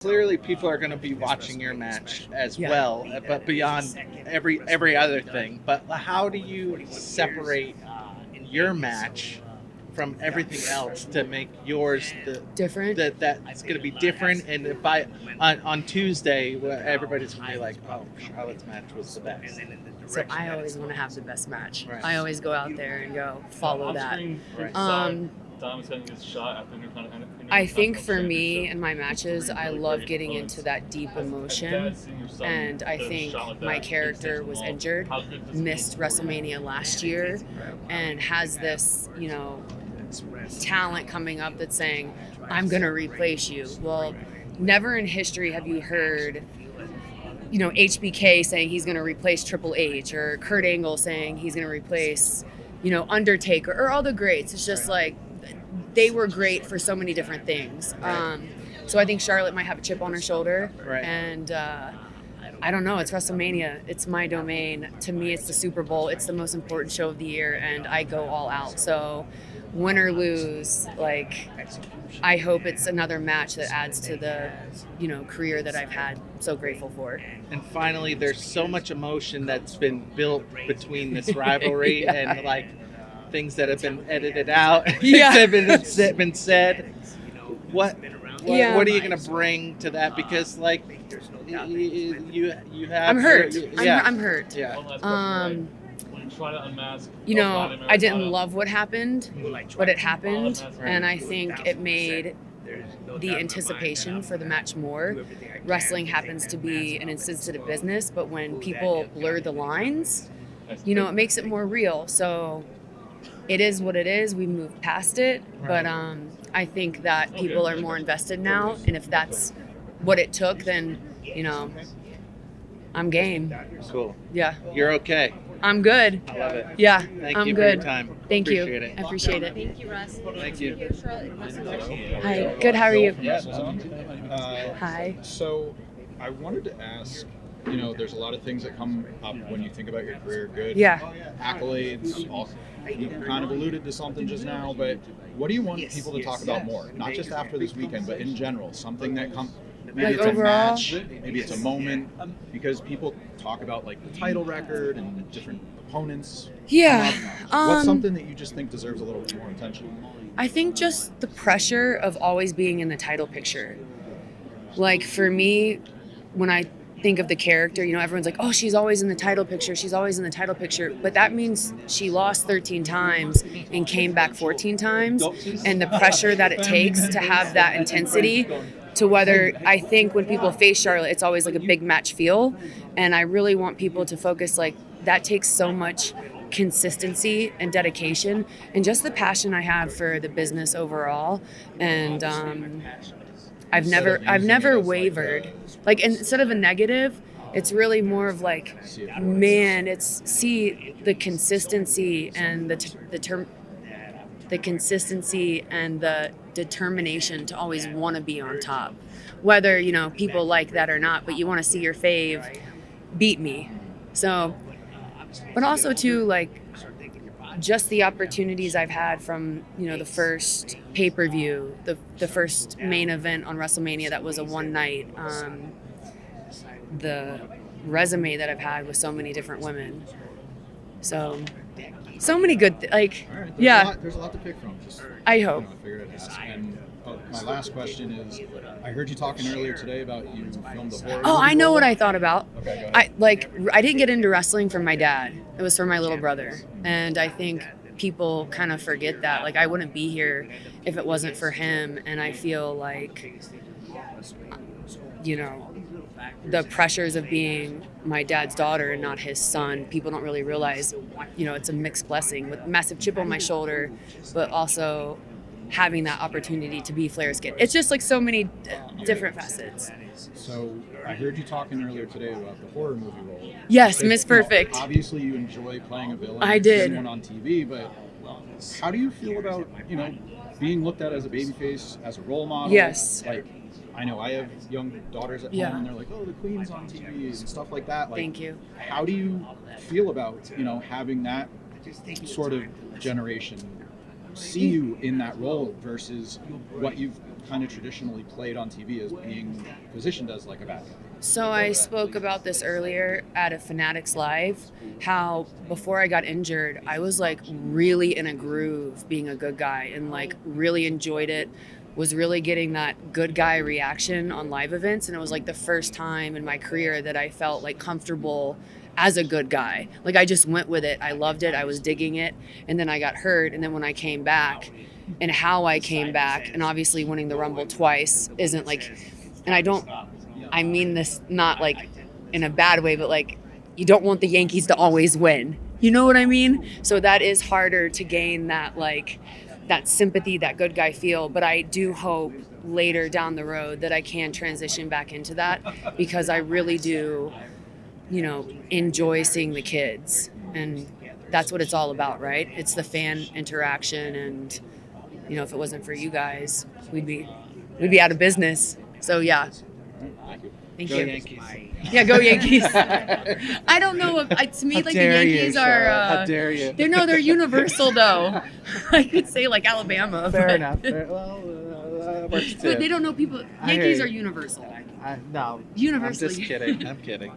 Clearly, people are going to be watching your match as Yeah. well, but beyond every other thing. But how do you separate your match from everything else to make yours Different. that's going to be different? And by on Tuesday, everybody's going to be like, "Oh, Charlotte's match was the best." So I always want to have the best match. Right. I always go out there and go follow that. I think for me and my matches, I love getting into that deep emotion, and I think my character was injured, missed WrestleMania last year, and has this, talent coming up that's saying, I'm going to replace you. Well, never in history have you heard HBK saying he's going to replace Triple H, or Kurt Angle saying he's going to replace, Undertaker, or all the greats. It's just like they were great for so many different things. So I think Charlotte might have a chip on her shoulder. Right. And I don't know. It's WrestleMania. It's my domain. To me, it's the Super Bowl. It's the most important show of the year, and I go all out. So win or lose, I hope it's another match that adds to the, career that I've had. So grateful for. And finally, there's so much emotion that's been built between this rivalry Yeah. and things that have been edited out, Yeah. things that have been said. What Yeah. are you going to bring to that? Because you have. I'm hurt. Yeah. I'm hurt. Yeah. I didn't love what happened, but it happened, and I think it made the anticipation for the match more. Wrestling happens to be an insensitive business, but when people blur the lines, it makes it more real. So it is what it is. We moved past it, but I think that people are more invested now, and if that's what it took, then I'm game. Cool. Yeah, You're okay. I'm good. I love it. Yeah, Thank I'm you good. for your time. Thank you. Appreciate it. I appreciate it. Thank you, Russ. Thank you. Hi. Good. How are you? WrestleZone. Hi. So I wanted to ask, there's a lot of things that come up when you think about your career. Good Yeah. accolades. You kind of alluded to something just now, but what do you want people to talk about more? Not just after this weekend, but in general. Something that comes. Maybe it's overall? a match, maybe it's a moment, because people talk about the title record and different opponents. Yeah. What's something that you just think deserves a little bit more attention? I think just the pressure of always being in the title picture. For me, when I think of the character, everyone's like, oh, she's always in the title picture. She's always in the title picture. But that means she lost 13 times and came back 14 times. And the pressure that it takes to have that intensity to whether I think when people face Charlotte, it's always a big match feel. And I really want people to focus that takes so much consistency and dedication and just the passion I have for the business overall. And I've never wavered. Instead of a negative, it's really more of it's see the consistency and the consistency and the determination to always want to be on top, whether people like that or not. But you want to see your fave beat me. So, but also too just the opportunities I've had from the first pay-per-view, the first main event on WrestleMania that was a one night, the resume that I've had with so many different women, so many good All right, there's a lot to pick from. Just, I hope. I figured I'd ask. And my last question is, I heard you talking earlier today about you filmed the horror. Oh, movie I know role. what I thought about. Okay, go ahead. I didn't get into wrestling from my dad. It was from my little brother. And I think people kind of forget that. I wouldn't be here if it wasn't for him. And I feel the pressures of being my dad's daughter and not his son, people don't really realize, it's a mixed blessing with a massive chip on my shoulder, but also having that opportunity to be Flair's kid. It's just so many different facets. So I heard you talking earlier today about the horror movie role. Yes, Miss Perfect. Obviously, you enjoy playing a villain. I did. One on TV, but how do you feel about being looked at as a babyface, as a role model? Yes. I know I have young daughters at home, and they're like, "Oh, the Queen's on TV," and stuff like that. Thank you. How do you feel about having that sort of generation see you in that role versus what you've kind of traditionally played on TV as being positioned as like a bad guy. So I spoke about this earlier at a Fanatics Live, how before I got injured, I was like really in a groove being a good guy and like really enjoyed it, was really getting that good guy reaction on live events. And it was like the first time in my career that I felt like comfortable as a good guy. Like I just went with it. I loved it. I was digging it. And then I got hurt. And then when I came back and how I came back, and obviously winning the Rumble twice isn't like, and I mean this not like in a bad way, but like you don't want the Yankees to always win. You know what I mean? So that is harder to gain that like that sympathy, that good guy feel. But I do hope later down the road that I can transition back into that, because I really do, you know, enjoy seeing the kids. And that's what it's all about, right? It's the fan interaction. And, you know, if it wasn't for you guys, we'd be out of business. So yeah. Thank Go you. Yankees. Yeah, go Yankees. I don't know. To me, How like the dare you, Yankees Charlotte. How are. dare you? They're universal though. I could say like Alabama. Fair but, enough. Well, works too. But they don't know people. I hear Yankees you. are universal. No, Universally. I'm just kidding. I'm kidding.